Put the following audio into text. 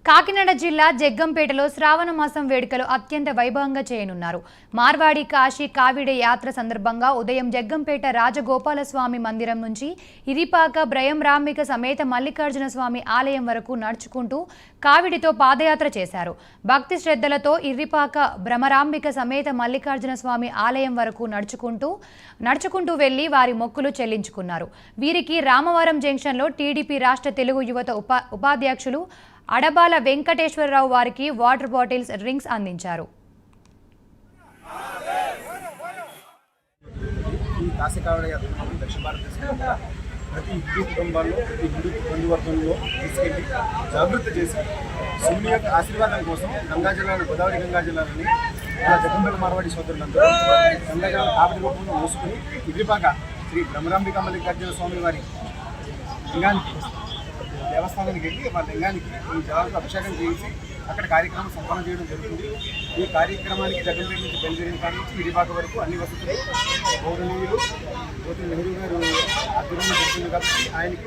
కాకినాడ జిల్లా జగ్గంపేటలో శ్రావణ మాసం వేడుకలు అత్యంత వైభవంగా చేయనున్నారు. మార్వాడి కాశీ కావిడి యాత్ర సందర్భంగా ఉదయం జగ్గంపేట రాజగోపాలస్వామి మందిరం నుంచి ఇరిపాక బ్రహ్మరాంబిక సమేత మల్లికార్జున స్వామి ఆలయం వరకు నడుచుకుంటూ కావిడితో పాదయాత్ర చేశారు. భక్తి శ్రద్ధలతో ఇరిపాక బ్రహ్మరాంబిక సమేత మల్లికార్జున స్వామి ఆలయం వరకు నడుచుకుంటూ వెళ్లి వారి మొక్కులు చెల్లించుకున్నారు. వీరికి రామవరం జంక్షన్లో టీడీపీ రాష్ట్ర తెలుగు యువత ఉపాధ్యక్షులు అడబాల వెంకటేశ్వరరావు వారికి వాటర్ బాటిల్స్, డ్రింక్స్ అందించారు. ఈ కాశీకావిడ యాత్ర దక్షిణ భారతదేశంలో ప్రతి హిందూ కుటుంబాల్లో, ప్రతి హిందూ బంధువర్గంలో తీసుకెళ్లి జాగృతి చేసి శివుని యొక్క ఆశీర్వాదం కోసం గంగా జిల్లాలో, గోదావరి గంగా జిల్లాలని జగ్గంపేట మార్వాడి సోదరులందరూ గంగా జిల్లా కావిడి రూపంలో మోసుకుని ఇరిపాక శ్రీ బ్రహ్మరాంబిక మల్లికార్జున స్వామి వారి లింగానికి, దేవస్థానానికి వెళ్ళి మా లింగానికి ఈ జలాలతో అభిషేకం చేయించి అక్కడ కార్యక్రమం సంపన్నం చేయడం జరుగుతుంది. ఈ కార్యక్రమానికి జగ్గంపేట నుంచి బయలుదేరిన కాడి నుంచి ఇరిపాక వరకు అన్ని వసతులు గౌరవనీయులు జ్యోతి నెహ్రూ గారు ఆధ్వర్యంలో జరుగుతుంది కాబట్టి ఆయనకి